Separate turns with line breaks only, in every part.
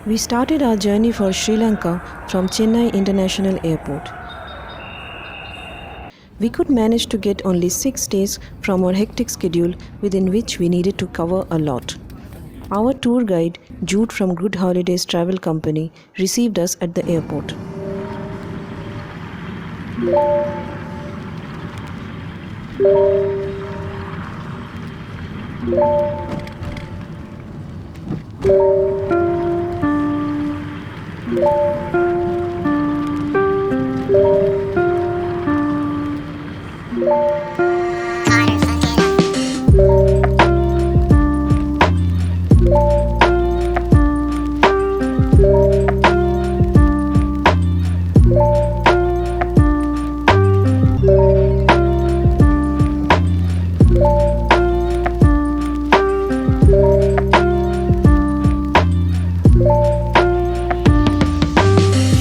We started our journey for Sri Lanka from Chennai International Airport. We could manage to get only 6 days from our hectic schedule within which we needed to cover a lot. Our tour guide, Jude from Good Holidays Travel Company, received us at the airport.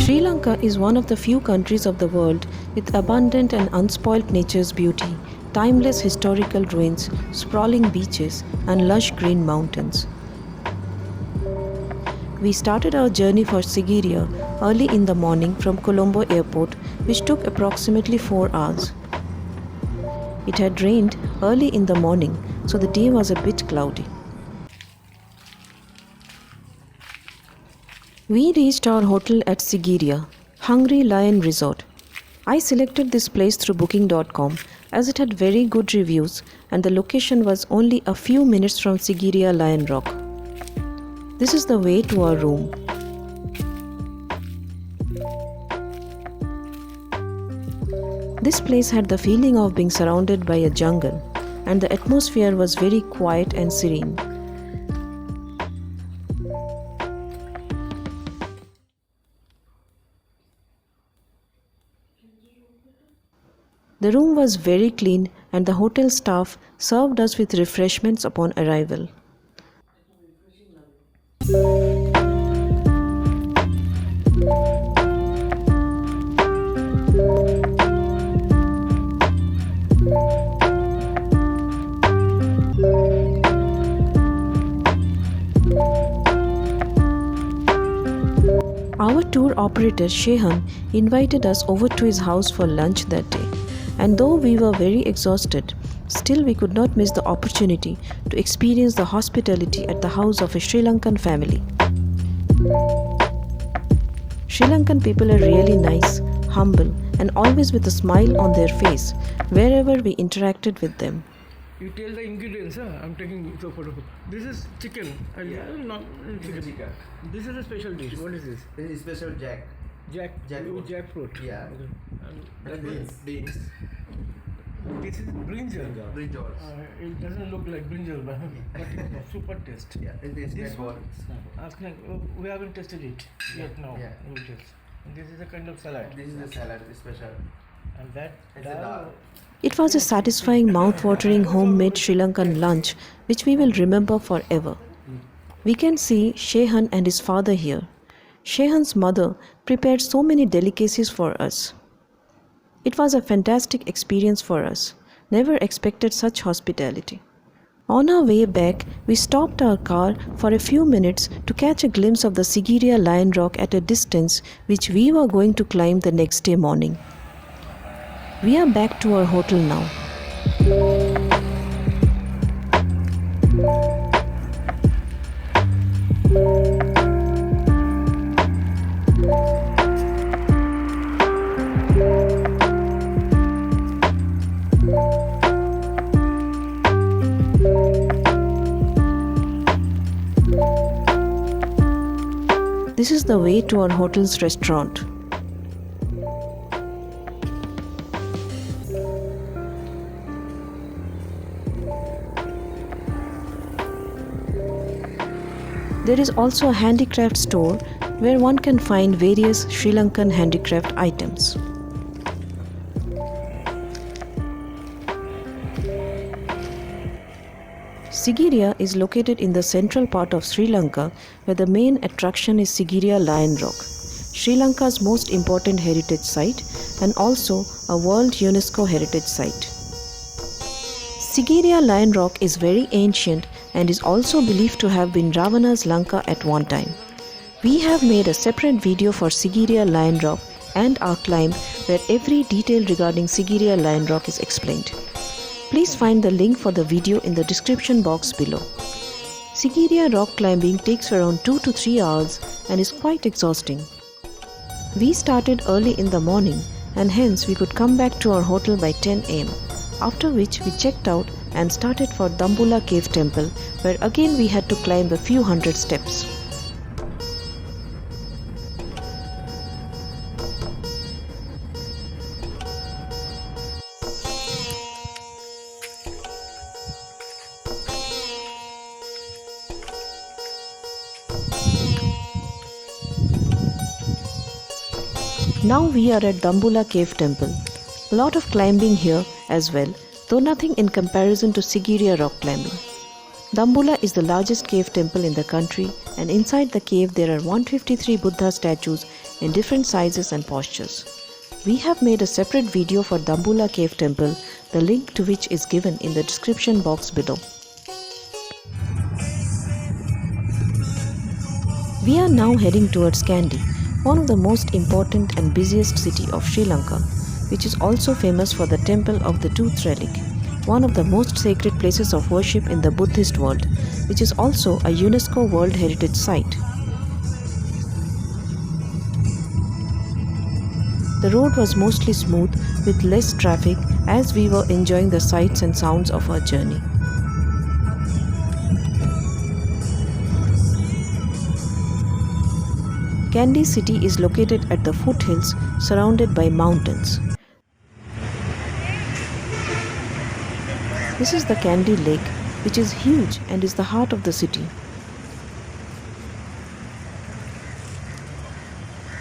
Sri Lanka is one of the few countries of the world with abundant and unspoilt nature's beauty, timeless historical ruins, sprawling beaches, and lush green mountains. We started our journey for Sigiriya early in the morning from Colombo Airport, which took approximately 4 hours. It had rained early in the morning, so the day was a bit cloudy. We reached our hotel at Sigiriya, Hungry Lion Resort. I selected this place through booking.com as it had very good reviews and the location was only a few minutes from Sigiriya Lion Rock. This is the way to our room. This place had the feeling of being surrounded by a jungle, and the atmosphere was very quiet and serene. The room was very clean and the hotel staff served us with refreshments upon arrival. Our tour operator Shehan invited us over to his house for lunch that day. And though we were very exhausted, still we could not miss the opportunity to experience the hospitality at the house of a Sri Lankan family. Sri Lankan people are really nice, humble, and always with a smile on their face wherever we interacted with them.
You tell the ingredients, huh? I'm taking the photo. This is chicken. Not chicken. This is a special dish. What is this?
This is special
Jackfruit.
Yeah.
Okay. And
Beans.
this is brinjal.
Brinjal.
It doesn't look like brinjal, but it's super taste.
Yeah, it is
This
one.
we haven't tested it yet now.
Yeah.
We will taste. And this is a kind of salad.
This is the salad, special.
And that
It's a dal.
It was a satisfying, mouth-watering homemade Sri Lankan lunch which we will remember forever. We can see Shehan and his father here. Shehan's mother prepared so many delicacies for us. It was a fantastic experience for us. Never expected such hospitality. On our way back, we stopped our car for a few minutes to catch a glimpse of the Sigiriya Lion Rock at a distance which we were going to climb the next day morning. We are back to our hotel now. This is the way to our hotel's restaurant. There is also a handicraft store where one can find various Sri Lankan handicraft items. Sigiriya is located in the central part of Sri Lanka, where the main attraction is Sigiriya Lion Rock, Sri Lanka's most important heritage site and also a World UNESCO Heritage Site. Sigiriya Lion Rock is very ancient and is also believed to have been Ravana's Lanka at one time. We have made a separate video for Sigiriya Lion Rock and our climb where every detail regarding Sigiriya Lion Rock is explained. Please find the link for the video in the description box below. Sigiriya rock climbing takes around 2 to 3 hours and is quite exhausting. We started early in the morning and hence we could come back to our hotel by 10 am, after which we checked out and started for Dambulla cave temple where again we had to climb a few hundred steps. Now we are at Dambulla cave temple. A lot of climbing here as well, though nothing in comparison to Sigiriya rock climbing. Dambulla is the largest cave temple in the country, and inside the cave there are 153 Buddha statues in different sizes and postures. We have made a separate video for Dambulla cave temple, the link to which is given in the description box below. We are now heading towards Kandy, one of the most important and busiest city of Sri Lanka, which is also famous for the Temple of the Tooth Relic, one of the most sacred places of worship in the Buddhist world, which is also a UNESCO World Heritage Site. The road was mostly smooth with less traffic as we were enjoying the sights and sounds of our journey. Kandy city is located at the foothills surrounded by mountains. This is the Kandy lake, which is huge and is the heart of the city.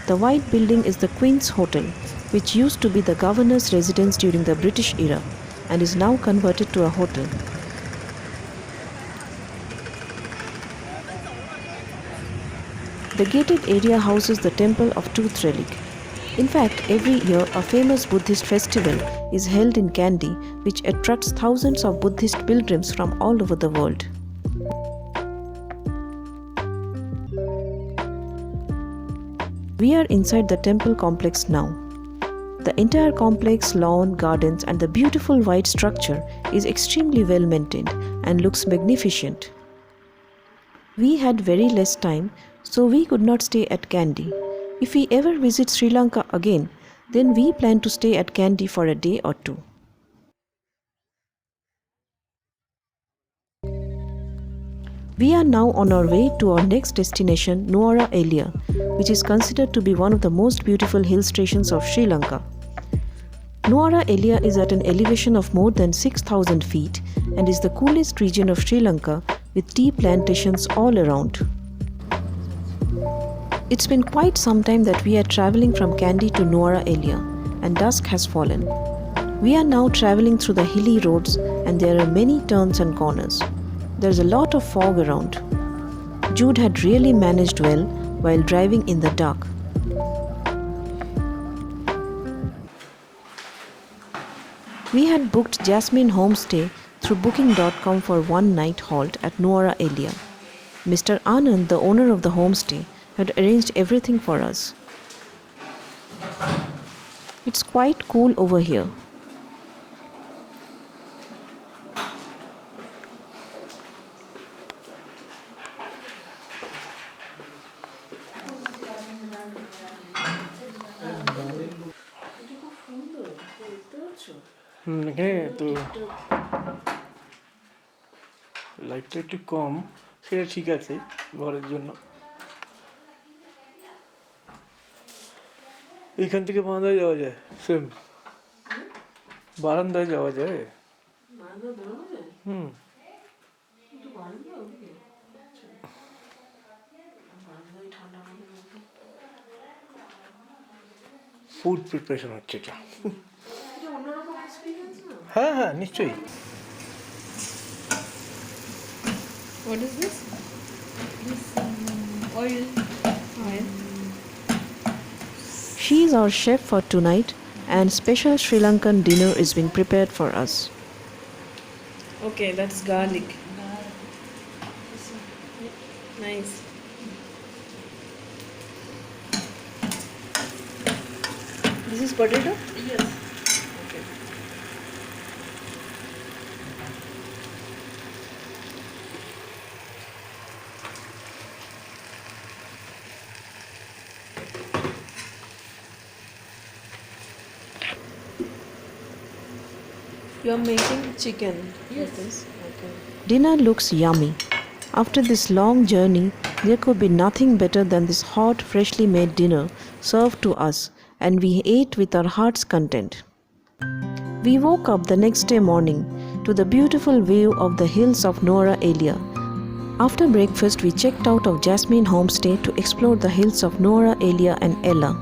The white building is the Queen's Hotel, which used to be the governor's residence during the British era and is now converted to a hotel. The gated area houses the Temple of Tooth Relic. In fact, every year a famous Buddhist festival is held in Kandy, which attracts thousands of Buddhist pilgrims from all over the world. We are inside the temple complex now. The entire complex, lawn, gardens and the beautiful white structure is extremely well maintained and looks magnificent. We had very less time, so we could not stay at Kandy. If we ever visit Sri Lanka again, then we plan to stay at Kandy for a day or two. We are now on our way to our next destination, Nuwara Eliya, which is considered to be one of the most beautiful hill stations of Sri Lanka. Nuwara Eliya is at an elevation of more than 6,000 feet and is the coolest region of Sri Lanka with tea plantations all around. It's been quite some time that we are travelling from Kandy to Nuwara Eliya and dusk has fallen. We are now travelling through the hilly roads and there are many turns and corners. There's a lot of fog around. Jude had really managed well while driving in the dark. We had booked Jasmine Homestay through booking.com for one night halt at Nuwara Eliya. Mr. Anand, the owner of the homestay, had arranged everything for us. It's quite cool over here.
এখানে তো লাইটটা একটু কম, সেটা ঠিক আছে ঘরের জন্য। এখান থেকে বারান্দায় যাওয়া যায়, সেম বারান্দায় যাওয়া যায়। ফুড প্রিপারেশন হচ্ছে এটা। হ্যাঁ হ্যাঁ নিশ্চয়ই।
What is this? This oil.
She is our chef for tonight and special Sri Lankan dinner is being prepared for us.
Okay, that's garlic. Nice. this potato?
Yes.
Okay. You are making chicken.
Yes.
With this? Okay.
Dinner looks yummy. After this long journey, there could be nothing better than this hot, freshly made dinner served to us, and we ate with our hearts content. We woke up the next day morning to the beautiful view of the hills of Nuwara Eliya. After breakfast, we checked out of Jasmine Homestay to explore the hills of Nuwara Eliya and Ella.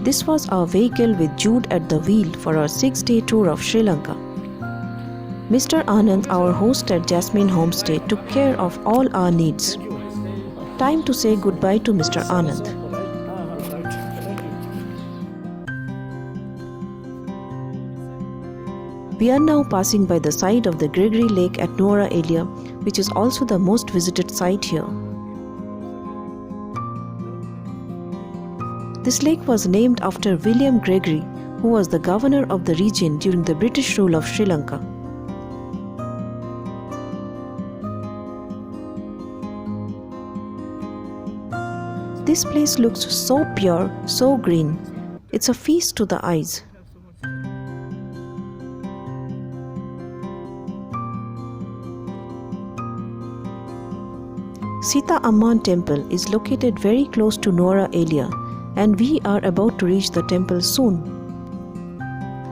This was our vehicle with Jude at the wheel for our 6-day tour of Sri Lanka. Mr. Anand, our host at Jasmine Homestay, took care of all our needs. Time to say goodbye to Mr. Anand. We are now passing by the side of the Gregory Lake at Nuwara Eliya, which is also the most visited site here. This lake was named after William Gregory, who was the governor of the region during the British rule of Sri Lanka. This place looks so pure, so green. It's a feast to the eyes. Sita Amman temple is located very close to Nuwara Eliya, and we are about to reach the temple soon.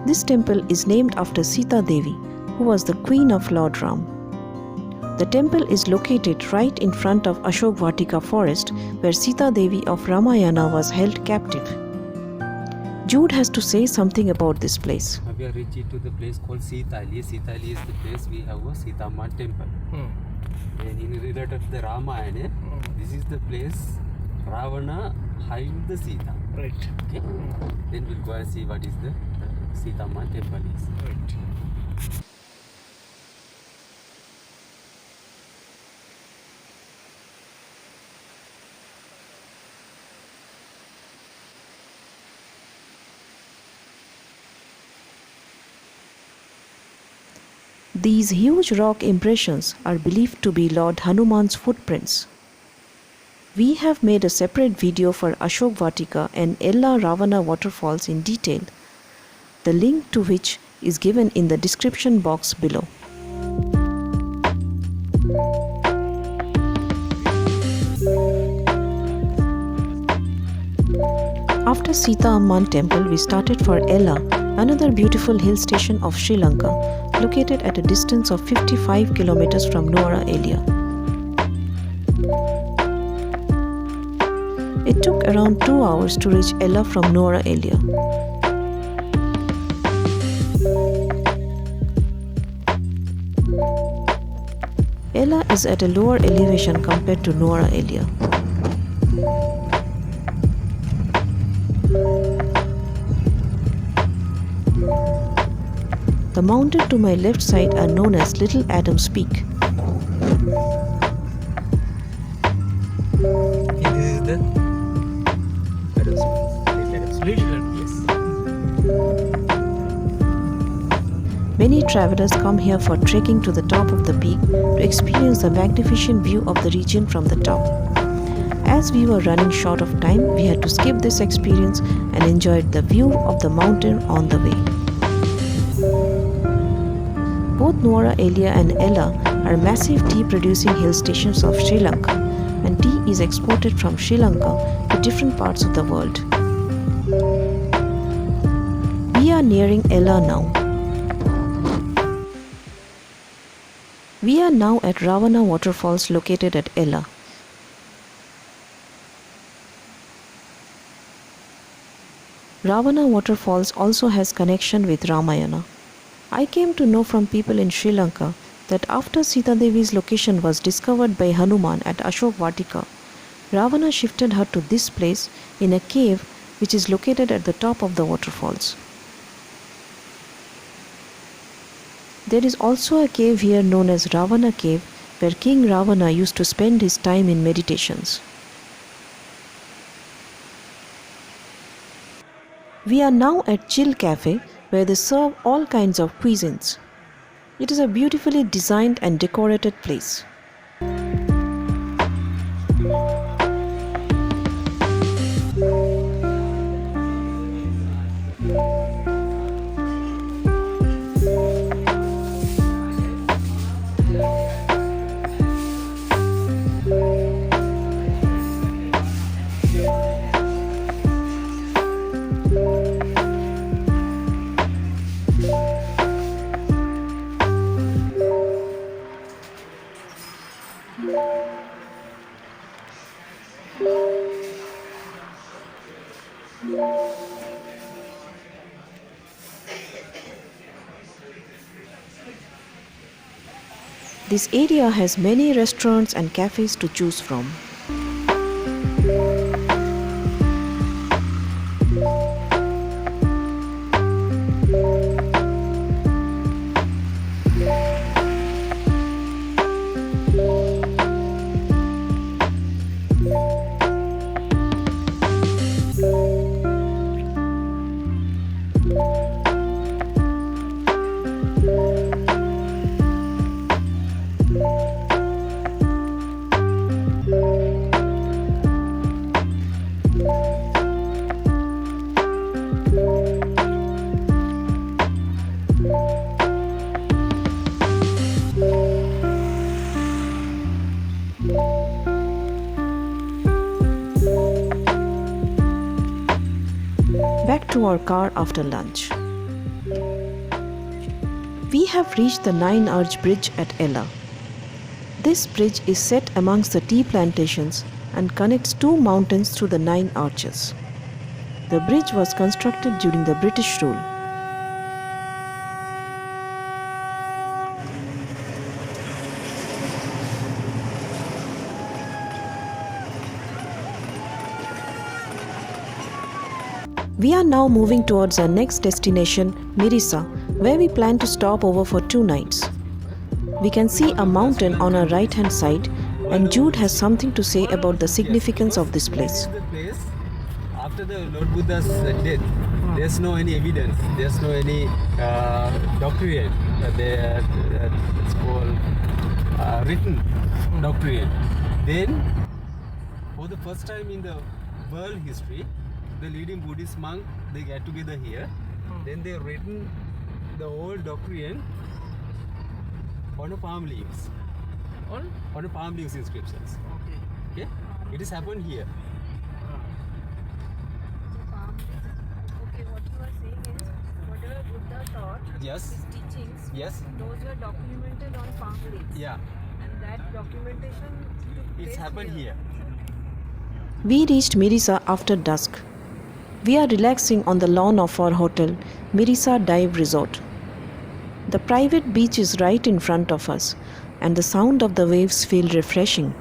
This temple is named after Sita Devi, who was the queen of Lord Ram. The temple is located right in front of Ashok Vatika forest, where Sita Devi of Ramayana was held captive. Jude has to say something about this place.
We are reaching to the place called Sita Eliya. Sita Eliya is the place we have a Sita Amman temple. And in related to the Ramayana, this is the place Ravana hid the Sita.
Right.
Okay? Then we'll go and see what is the Sita Amman temple is.
Right.
These huge rock impressions are believed to be Lord Hanuman's footprints. We have made a separate video for Ashok Vatika and Ella Ravana waterfalls in detail, the link to which is given in the description box below. After Sita Amman temple, we started for Ella, another beautiful hill station of Sri Lanka, located at a distance of 55 kilometers from Nuwara Eliya. It took around 2 hours to reach Ella from Nuwara Eliya. Ella is at a lower elevation compared to Nuwara Eliya. The mountain to my left side are known as Little Adam's Peak.
This is the
Many travelers come here for trekking to the top of the peak to experience the magnificent view of the region from the top. As we were running short of time, we had to skip this experience and enjoyed the view of the mountain on the way. Both Nuwara Eliya and Ella are massive tea-producing hill stations of Sri Lanka, and tea is exported from Sri Lanka to different parts of the world. We are nearing Ella now. We are now at Ravana waterfalls located at Ella. Ravana waterfalls also has connection with Ramayana. I came to know from people in Sri Lanka that after Sita Devi's location was discovered by Hanuman at Ashok Vatika, Ravana shifted her to this place in a cave which is located at the top of the waterfalls. There is also a cave here known as Ravana Cave, where King Ravana used to spend his time in meditations. We are now at Chill Cafe where they serve all kinds of cuisines. It is a beautifully designed and decorated place. This area has many restaurants and cafes to choose from. Back to our car after lunch. We have reached the Nine Arch Bridge at Ella. This bridge is set amongst the tea plantations and connects two mountains through the Nine Arches. The bridge was constructed during the British rule. We are now moving towards our next destination, Mirissa, where we plan to stop over for 2 nights. We can see a mountain on our right hand side, and Jude has something to say about the significance of this place.
The place after the Lord Buddha's death, there's no any evidence, there's no any doctrine. It's called written doctrine. Then, for the first time in the world history, the leading Buddhist monk, they get together here. Then they written the old doctrine on a palm leaves. On a palm leaves inscriptions. Okay? It has happened here.
Okay, what you are saying is, whatever Buddha taught,
Yes.
his teachings,
Yes.
those were documented on palm leaves.
Yeah.
And that documentation took
It's
place
happened here.
We reached Mirissa after dusk. We are relaxing on the lawn of our hotel, Mirissa Dive Resort. The private beach is right in front of us, and the sound of the waves feel refreshing.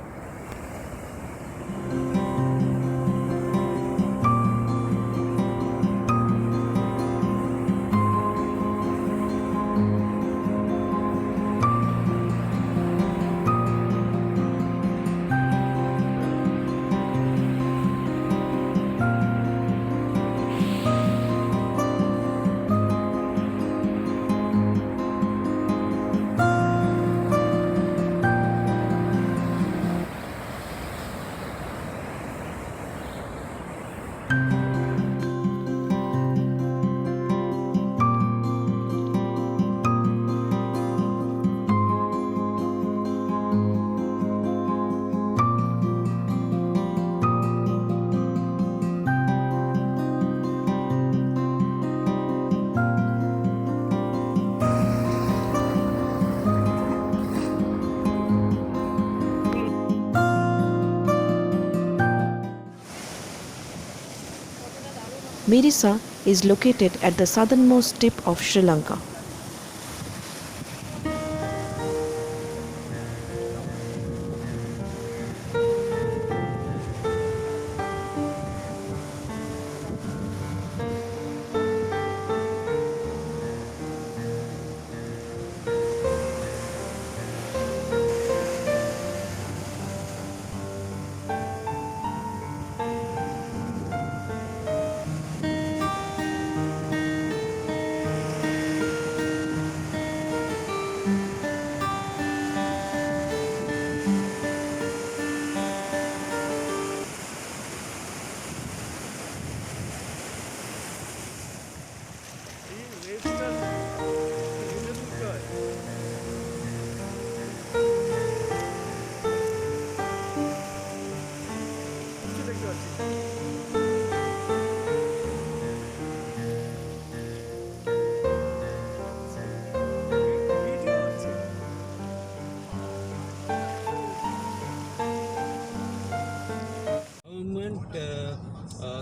Mirissa is located at the southernmost tip of Sri Lanka.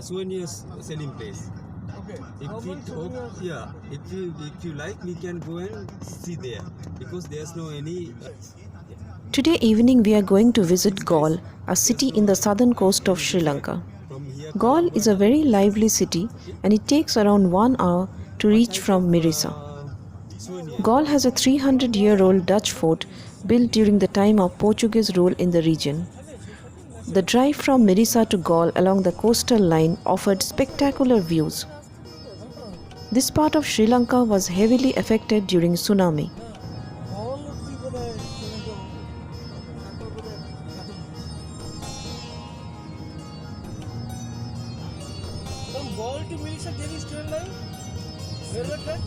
souvenirs selling place.
Okay.
If you like, we can go and see there because there's no any.
Today evening we are going to visit Galle, a city in the southern coast of Sri Lanka.
From here,
Galle is a very lively city and it takes around 1 hour to reach from Mirissa. Galle has a 300-year-old Dutch fort built during the time of Portuguese rule in the region. The drive from Mirissa to Galle along the coastal line offered spectacular views. This part of Sri Lanka was heavily affected during tsunami.
From Galle to Mirissa, there is train line? Railway track?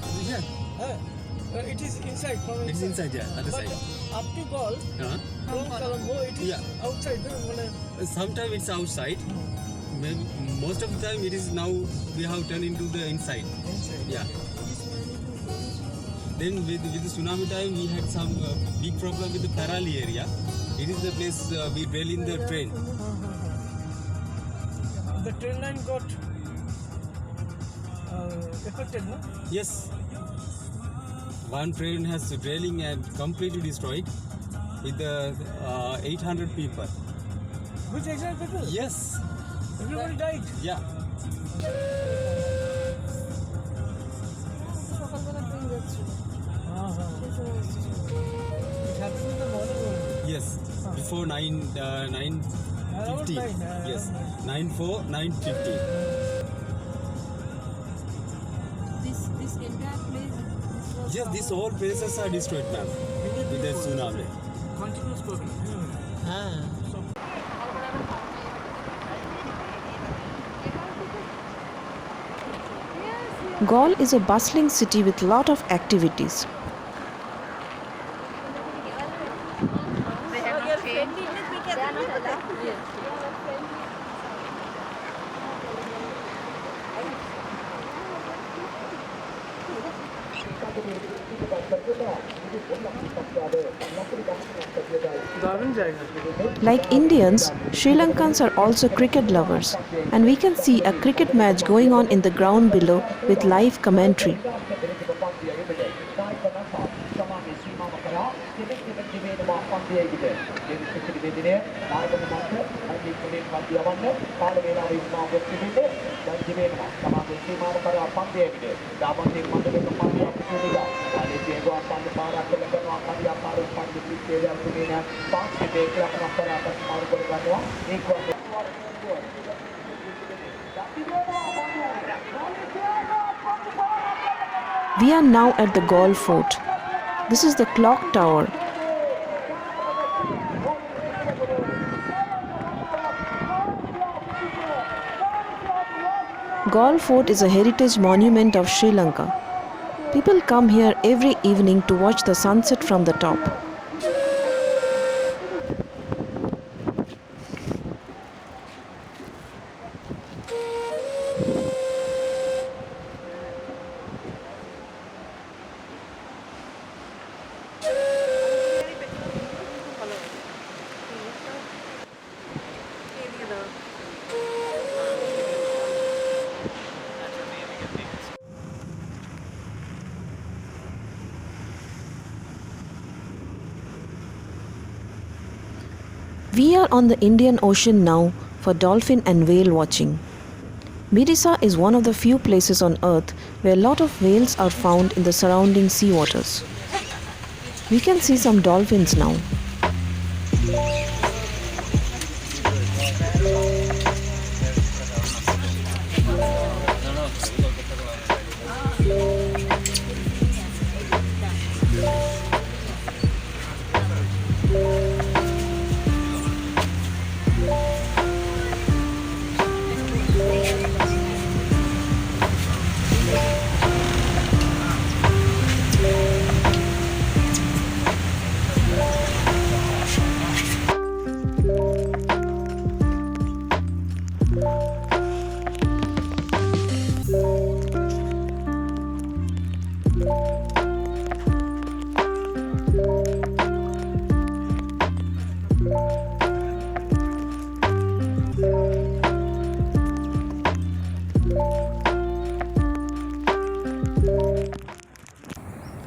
It is inside. From
it's inside, yeah, other
But
side.
up to Galle, from Colombo, it is outside.
Sometimes it's outside. Maybe most of the time it is now we have turned into the inside. Yeah. Then with the tsunami time we had some big problem with the Parali area. It is the place we dwell in the train.
The train line got affected, no?
Yes. One train has dwelling and completely destroyed with 800 people.
Which exact people?
Yes.
Everybody died.
Yeah.
It happened in the morning only.
Yes. Before 9:50. Yes. 9:04, 9:50.
This entire place.
Yes, these whole places are destroyed, ma'am, with the tsunami.
Continuous program.
Galle is a bustling city with lot of activities.
They have not changed. They are not allowed.
Like Indians, Sri Lankans are also cricket lovers, and we can see a cricket match going on in the ground below with live commentary. We are now at the Galle Fort. This is the clock tower. Galle Fort is a heritage monument of Sri Lanka. People come here every evening to watch the sunset from the top. We are on the Indian Ocean now for dolphin and whale watching. Mirissa is one of the few places on earth where a lot of whales are found in the surrounding sea waters. We can see some dolphins now.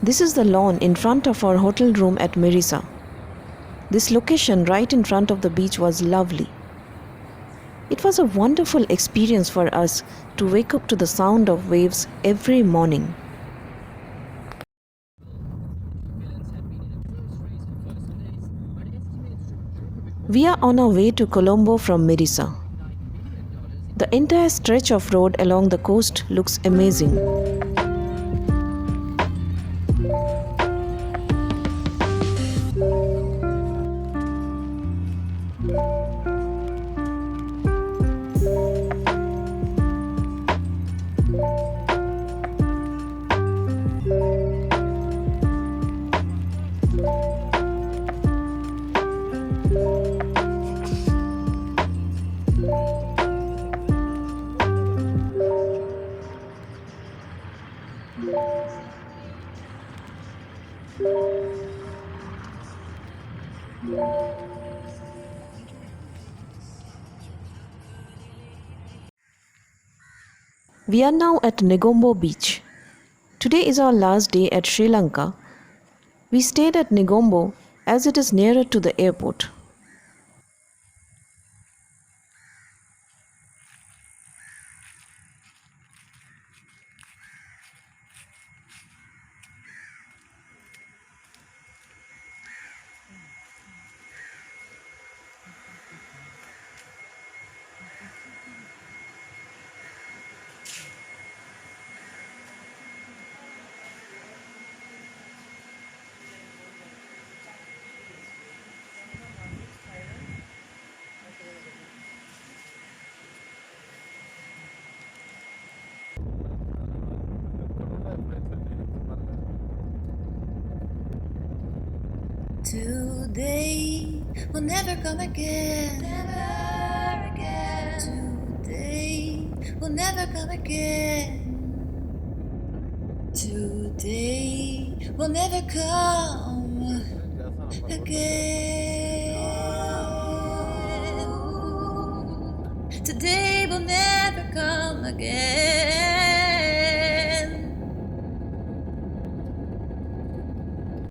This is the lawn in front of our hotel room at Mirissa. This location right in front of the beach was lovely. It was a wonderful experience for us to wake up to the sound of waves every morning. We are on our way to Colombo from Mirissa. The entire stretch of road along the coast looks amazing. We are now at Negombo beach. Today is our last day at Sri Lanka. We stayed at Negombo as it is nearer to the airport.
Today will never come again. Never again. Today will never come again. Today will never come again. Today will never come again.